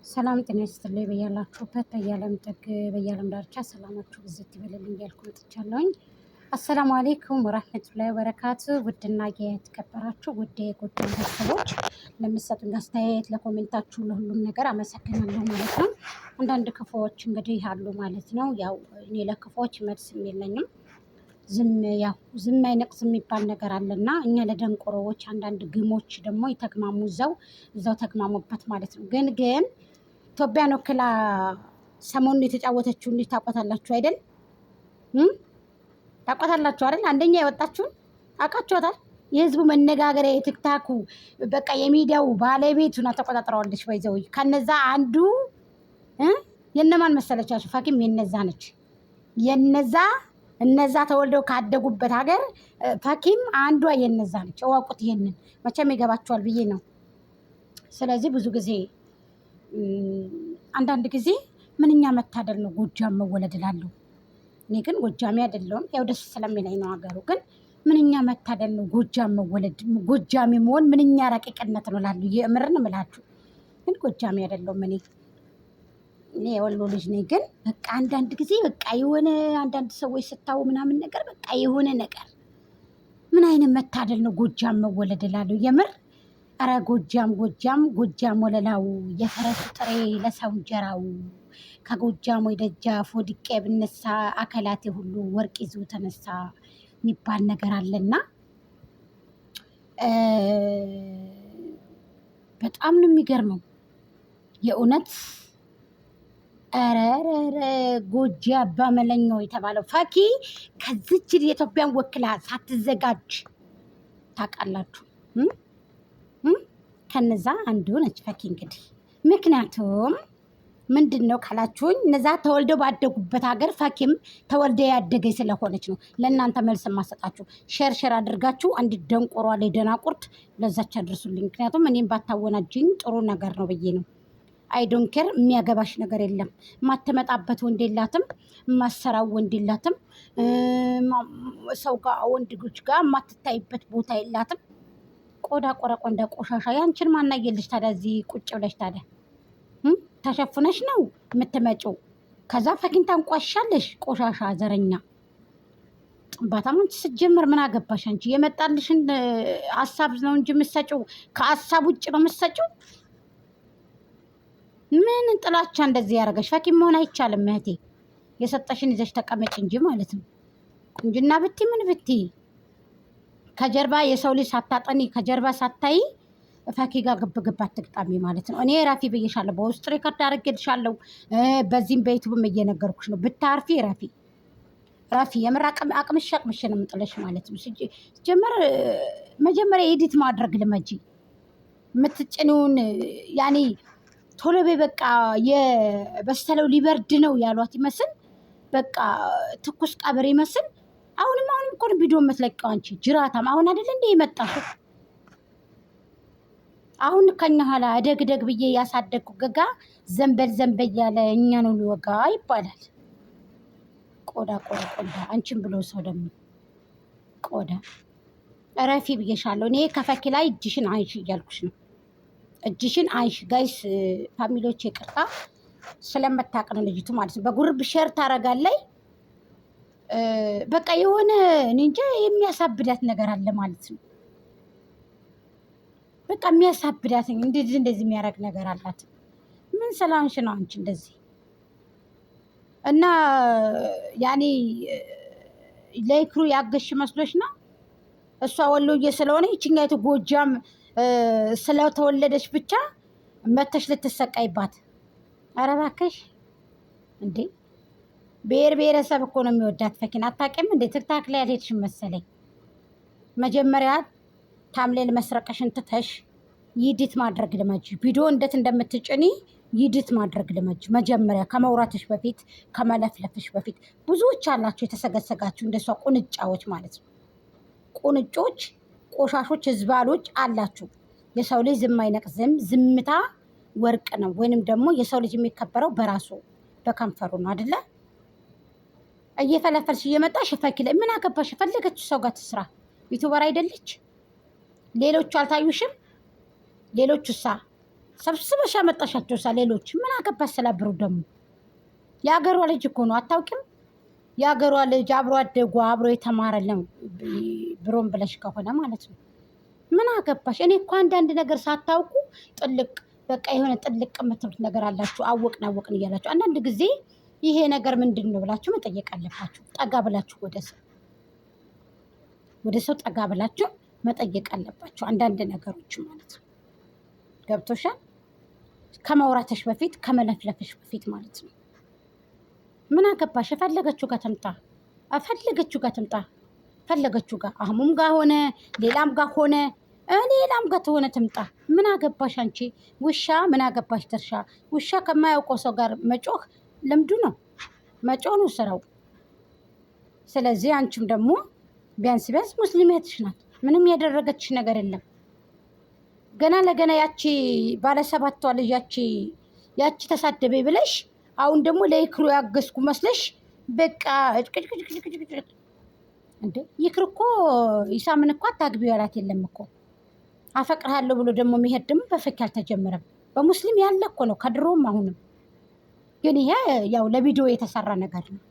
ሰላም ጤና ይስጥልኝ በያላችሁበት በየዓለም ጥግ በየዓለም ዳርቻ ሰላማችሁ ብዝት ይበልልኝ እያልኩ መጥቻለሁኝ። አሰላሙ አሌይኩም ወራህመቱላሂ ወበረካቱ። ውድና የተከበራችሁ ውድ የጎጃም ቤተሰቦች ለምትሰጡኝ አስተያየት ለኮሜንታችሁ ለሁሉም ነገር አመሰግናለሁ ማለት ነው። አንዳንድ ክፉዎች እንግዲህ አሉ ማለት ነው። ያው እኔ ለክፉዎች መልስ የለኝም። ዝም አይነቅስ የሚባል ነገር አለና እኛ ለደንቆሮዎች አንዳንድ ግሞች ደግሞ ይተግማሙ እዛው ተግማሙበት ማለት ነው። ግን ኢትዮጵያን ወክላ ሰሞኑን የተጫወተችውን ልጅ ታውቋታላችሁ አይደል? ታውቋታላችሁ አይደል? አንደኛ የወጣችሁን አውቃችኋታል። የህዝቡ መነጋገሪያ የቲክታኩ በቃ የሚዲያው ባለቤቱን ተቆጣጥረዋለች። ባይዘው ከነዛ አንዱ የነማን መሰለቻችሁ? ፈኪም የነዛ ነች። እነዛ ተወልደው ካደጉበት ሀገር ፈኪም አንዷ የነዛ ነች። እወቁት። ይሄንን መቼም ይገባችኋል ብዬ ነው። ስለዚህ ብዙ ጊዜ አንዳንድ ጊዜ ምንኛ መታደል ነው ጎጃም መወለድ እላለሁ። እኔ ግን ጎጃሜ አይደለሁም፣ ያው ደስ ስለሚለኝ ነው ሀገሩ። ግን ምንኛ መታደል ነው ጎጃም መወለድ፣ ጎጃሜ መሆን ምንኛ ረቂቅነት ነው እላለሁ። የምርን እምላችሁ። ግን ጎጃሜ አይደለሁም እኔ የወሎ ልጅ ነኝ። ግን በቃ አንዳንድ ጊዜ በቃ የሆነ አንዳንድ ሰዎች ስታዩ ምናምን ነገር በቃ የሆነ ነገር ምን አይነት መታደል ነው ጎጃም መወለድ እላለሁ። የምር አረ ጎጃም ወለላው የፈረሱ ጥሬ ለሰው እንጀራው ከጎጃም ወይ ደጃፍ ወድቄ ብነሳ አካላቴ ሁሉ ወርቅ ይዞ ተነሳ የሚባል ነገር አለና በጣም ነው የሚገርመው የእውነት። ኧረ ጎጃ አባመለኛው የተባለው ፈኪ ከዚች የኢትዮጵያን ወክላ ሳትዘጋጅ ታውቃላችሁ። ከነዛ አንዱ ነች ፈኪ እንግዲህ። ምክንያቱም ምንድን ነው ካላችሁኝ እነዛ ተወልደው ባደጉበት ሀገር ፈኪም ተወልደ ያደገኝ ስለሆነች ነው ለእናንተ መልስ የማሰጣችሁ። ሸርሸር አድርጋችሁ አንድ ደንቆሯ ላይ ደናቁርት ለዛች አድርሱልኝ። ምክንያቱም እኔም ባታወናጅኝ ጥሩ ነገር ነው ብዬ ነው። አይዶንኬር የሚያገባሽ ነገር የለም። የማትመጣበት ወንድ የላትም፣ የማሰራው ወንድ የላትም፣ ሰው ጋር ወንዶች ጋር የማትታይበት ቦታ የላትም። ቆዳ ቆረቆንዳ ቆሻሻ። ያንቺን ማናየልሽ ታዲያ? እዚህ ቁጭ ብለሽ ታዲያ ተሸፍነሽ ነው የምትመጪው። ከዛ ፈኪን ታንቋሻለሽ። ቆሻሻ ዘረኛ ጥንባታም። አንቺ ስትጀምር ምን አገባሽ አንቺ? የመጣልሽን ሀሳብ ነው እንጂ የምትሰጪው ከሀሳብ ውጭ ነው የምትሰጪው። ምን ጥላቻ እንደዚህ ያደረገሽ? ፈኪ መሆን አይቻልም እህቴ። የሰጠሽን ይዘሽ ተቀመጭ እንጂ ማለት ነው። ቁንጅና ብቲ ምን ብቲ ከጀርባ የሰው ልጅ ሳታጠኒ ከጀርባ ሳታይ ፈኪ ጋር ግብግብ አትግጣሚ ማለት ነው። እኔ ረፊ ብዬሻለሁ፣ በውስጥ ሪከርድ አድርጌልሻለሁ፣ በዚህም በዩቱብም እየነገርኩሽ ነው። ብታርፊ ረፊ የምር አቅምሽ ነው የምጥለሽ ማለት ነው። ሲጀመር መጀመሪያ ኤዲት ማድረግ ልመጂ። የምትጭኒውን ያኔ ቶሎ በቃ የበሰለው ሊበርድ ነው ያሏት ይመስል በቃ ትኩስ ቀብር ይመስል አሁንም እኮ ነው ቪዲዮ የምትለቀው አንቺ ጅራታም። አሁን አይደል እንደ የመጣሽው? አሁን ከኛ ኋላ እደግ ብዬ ያሳደግኩ ገጋ ዘንበል ያለ እኛ ነው ሊወጋ ይባላል። ቆዳ አንቺን ብሎ ሰው ደግሞ ቆዳ ረፊ ብዬሻለሁ። እኔ ከፈኪ ላይ እጅሽን አይሽ እያልኩሽ ነው። እጅሽን አይሽ ጋይስ። ፋሚሊዎች ይቅርታ ስለምታውቅ ነው ልጅቱ ማለት ነው። በጉርብ ሸር ታረጋለይ። በቃ የሆነ እኔ እንጃ የሚያሳብዳት ነገር አለ ማለት ነው። በቃ የሚያሳብዳት እንደዚህ የሚያደርግ ነገር አላት። ምን ስላንሽ ነው አንቺ እንደዚህ? እና ያኔ ለይክሩ ያገሽ መስሎሽ ነው? እሷ ወሎዬ ስለሆነ ይችኛይቱ ጎጃም ስለተወለደች ብቻ መተሽ ልትሰቃይባት? ኧረ እባክሽ እንዴ! ብሔረሰብ እኮ ነው የሚወዳት ፈኪን። አታውቂም እንዴ? ትክታክ ላይ አልሄድሽም መሰለኝ። መጀመሪያ ታምሌል መስረቀሽን ትተሽ ይዲት ማድረግ ልመጅ። ቪዲዮ እንዴት እንደምትጭኒ ይዲት ማድረግ ልመጅ። መጀመሪያ ከመውራትሽ በፊት ከመለፍለፍሽ በፊት ብዙዎች አላችሁ የተሰገሰጋችሁ እንደሷ ቁንጫዎች ማለት ነው። ቁንጮች፣ ቆሻሾች፣ ህዝባሎች አላችሁ። የሰው ልጅ ዝም አይነቅዝም። ዝምታ ወርቅ ነው። ወይንም ደግሞ የሰው ልጅ የሚከበረው በራሱ በከንፈሩ ነው አይደለ? እየፈለፈልሽ እየመጣሽ ፈኪ ላይ ምን አገባሽ? ፈለገች ሰው ጋር ትስራ። ዩቲዩበር አይደለች? ሌሎቹ አልታዩሽም? ሌሎቹ ሰብስበሽ ያመጣሻቸው ሌሎች ምን አገባሽ ስላብሩ ደግሞ የሀገሯ ልጅ እኮ ነው አታውቂም? የሀገሯ ልጅ አብሮ አደጓ አብሮ የተማረ ነው ብሮም ብለሽ ከሆነ ማለት ነው። ምን አገባሽ? እኔ እኮ አንዳንድ ነገር ሳታውቁ ጥልቅ በቃ የሆነ ጥልቅ የምትሉት ነገር አላችሁ። አወቅን እያላችሁ አንዳንድ ጊዜ ይሄ ነገር ምንድን ነው ብላችሁ መጠየቅ አለባችሁ። ጠጋ ብላችሁ ወደ ሰው ጠጋ ብላችሁ መጠየቅ አለባችሁ አንዳንድ ነገሮች ማለት ነው። ገብቶሻል? ከመውራትሽ በፊት ከመለፍለፍሽ በፊት ማለት ነው። ምን አገባሽ? የፈለገችው ጋር ትምጣ፣ ፈለገችው ጋር አህሙም ጋር ሆነ ሌላም ጋር ሆነ ሌላም ጋር ትሆነ ትምጣ። ምን አገባሽ አንቺ ውሻ? ምን አገባሽ ድርሻ? ውሻ ከማያውቀው ሰው ጋር መጮህ ልምዱ ነው፣ መጮህ ነው ስራው። ስለዚህ አንቺም ደግሞ ቢያንስ ሙስሊሜትሽ ናት። ምንም ያደረገችሽ ነገር የለም። ገና ለገና ያቺ ባለሰባቷ ልጅ ያቺ ተሳደበ ብለሽ አሁን ደግሞ ለይክሩ ያገዝኩ መስለሽ በቃ እንዴ ይክሩ እኮ ኢሳምን እኮ አታግቢው ያላት የለም እኮ። አፈቅርሃለሁ ብሎ ደግሞ መሄድ ደግሞ በፈኪ አልተጀመረም። በሙስሊም ያለ እኮ ነው ከድሮም አሁንም። ግን ይሄ ያው ለቪዲዮ የተሰራ ነገር ነው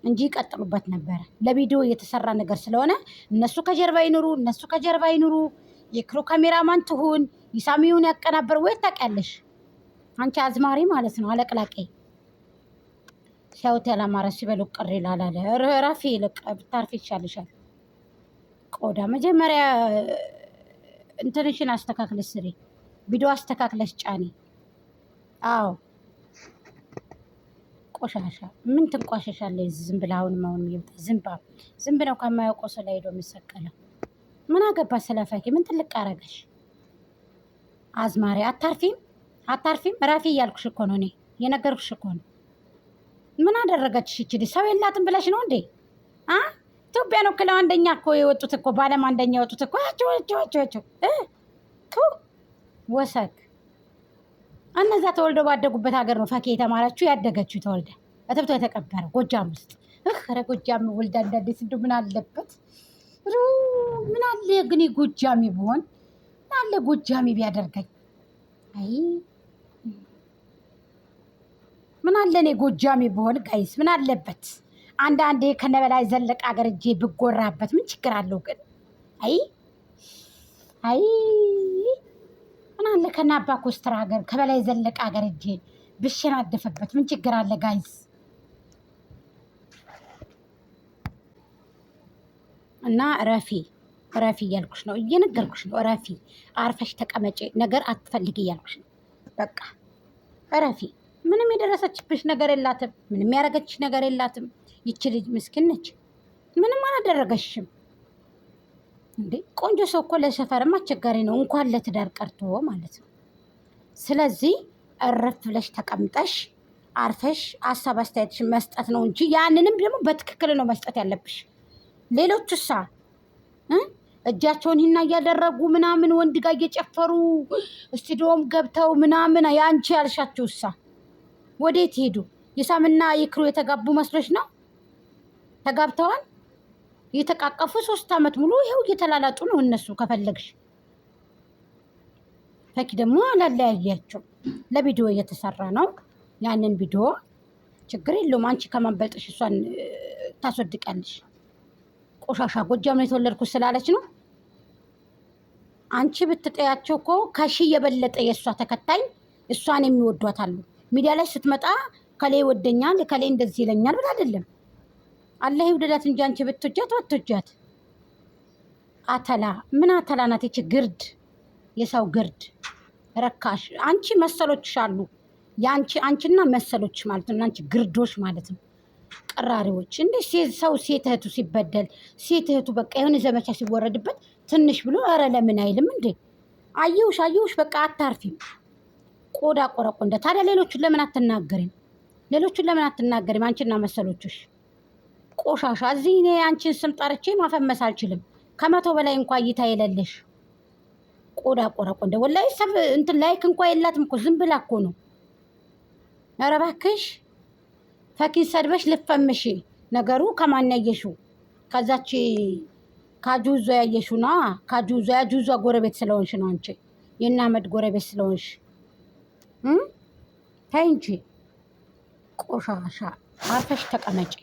እንጂ ይቀጥሉበት ነበረ። ለቪዲዮ የተሰራ ነገር ስለሆነ እነሱ ከጀርባ ይኑሩ። ይክሩ ካሜራማን ትሁን ኢሳሚውን ያቀናበር ወይ ታውቂያለሽ አንቺ አዝማሪ ማለት ነው። አለቅላቄ ሲያውት ያላማረ ሲበሉ ቅር ይላል አለ። ራፊ ልቅ ብታርፊ ይሻልሻል። ቆዳ መጀመሪያ እንትንሽን አስተካክለሽ ስሪ። ቪዲዮ አስተካክለሽ ጫኒ። አዎ ቆሻሻ ምን ትንቋሸሻለሽ? ዝም ብላ አሁን ይምጣ ዝም ብለው ከማያውቀው ሰው ላይ ሄዶ የሚሰቀለው ምን አገባ ስለፈኪ? ምን ትልቅ አረገሽ? አዝማሪ አታርፊም? ራፊ እያልኩሽ እኮ ነው። እኔ የነገርኩሽ እኮ ነው። ምን አደረገችሽ? ይችል ሰው የላትም ብለሽ ነው እንዴ? ኢትዮጵያ ነው ክለው አንደኛ እኮ የወጡት እኮ በዓለም አንደኛ የወጡት እኮ ወሰክ እነዛ ተወልደው ባደጉበት ሀገር ነው ፈኪ የተማረችው ያደገችው። ተወልደ እትብቷ የተቀበረ ጎጃም ውስጥ ኧረ ጎጃም ወልዳ እንዳለች እንደው ምን አለበት? ምን አለ ግን ጎጃሚ ብሆን ምን አለ ጎጃሚ ቢያደርገኝ? አይ ምን አለ እኔ ጎጃሚ ብሆን ጋይስ ምን አለበት? አንዳንዴ ከነበላይ ዘለቀ ሀገር እጄ ብጎራበት ምን ችግር አለው? ግን አይ ምን አለ ከናባ ኮስትራ ሀገር ከበላይ ዘለቀ ሀገር እጄ ብሸናደፍበት ምን ችግር አለ ጋይስ? እና ረፊ እያልኩሽ ነው፣ እየነገርኩሽ ነው። ረፊ አርፈሽ ተቀመጪ፣ ነገር አትፈልጊ እያልኩሽ ነው። በቃ ረፊ ምንም የደረሰችብሽ ነገር የላትም፣ ምንም ያደረገችሽ ነገር የላትም። ይቺ ልጅ ምስኪን ነች፣ ምንም አላደረገሽም። እንዴ ቆንጆ ሰው እኮ ለሰፈርም አስቸጋሪ ነው፣ እንኳን ለትዳር ቀርቶ ማለት ነው። ስለዚህ እረፍ ብለሽ ተቀምጠሽ አርፈሽ ሀሳብ አስተያየትሽን መስጠት ነው እንጂ ያንንም ደግሞ በትክክል ነው መስጠት ያለብሽ። ሌሎቹ እጃቸውን ሂና እያደረጉ ምናምን ወንድ ጋር እየጨፈሩ ስቱዲዮም ገብተው ምናምን ያንቺ ያልሻቸው ወዴት ሄዱ? ይሳምና ይክሩ የተጋቡ መስሎች ነው? ተጋብተዋል፣ እየተቃቀፉ 3 ዓመት ሙሉ ይኸው እየተላላጡ ነው። እነሱ ከፈለግሽ ፈኪ ደግሞ ላለያያቸው ለቪዲዮ እየተሰራ ነው። ያንን ቪዲዮ ችግር የለውም። አንቺ ከማንበልጥሽ እሷን ታስወድቃለሽ። ቆሻሻ ጎጃም ነው የተወለድኩት ስላለች ነው። አንቺ ብትጠያቸው እኮ ከሺ የበለጠ የእሷ ተከታይ እሷን የሚወዷት አሉ። ሚዲያ ላይ ስትመጣ ከሌ ይወደኛል ከሌ እንደዚህ ይለኛል ብላ አይደለም። አላህ ይውደዳት እንጂ አንቺ ብትወጃት አተላ ምን አተላ ናት ይቺ ግርድ፣ የሰው ግርድ ረካሽ። አንቺ መሰሎችሽ አሉ፣ አንቺና መሰሎች ማለት ነው። አንቺ ግርዶች ማለት ነው፣ ቀራሪዎች። እንደ ሰው ሴት እህቱ ሲበደል ሴት እህቱ በቃ የሆነ ዘመቻ ሲወረድበት ትንሽ ብሎ ኧረ ለምን አይልም እንዴ? አየውሽ በቃ አታርፊም። ቆዳ ቆረቆንደ። ታዲያ ሌሎቹን ለምን አትናገሪም? አንቺና መሰሎችሽ ቆሻሻ። እዚህ እኔ አንቺን ስም ጠርቼ ማፈመስ አልችልም። 100 በላይ እንኳ እይታ የሌለሽ ቆዳ ቆረቆንደ። ወላሂ ሰብ እንትን ላይክ እንኳ የላትም እኮ ዝም ብላ እኮ ነው። ኧረ እባክሽ ፈኪን ሰድበሽ ልፈምሽ። ነገሩ ከማን ያየሽው? ከዛች ካጁዞ ያየሽው ነው። ካጁዞ ጎረቤት ስለሆንሽ ነው። አንቺ የእነ አህመድ ጎረቤት ስለሆንሽ ተይ እንጂ ቆሻሻ፣ አርፈሽ ተቀመጪ።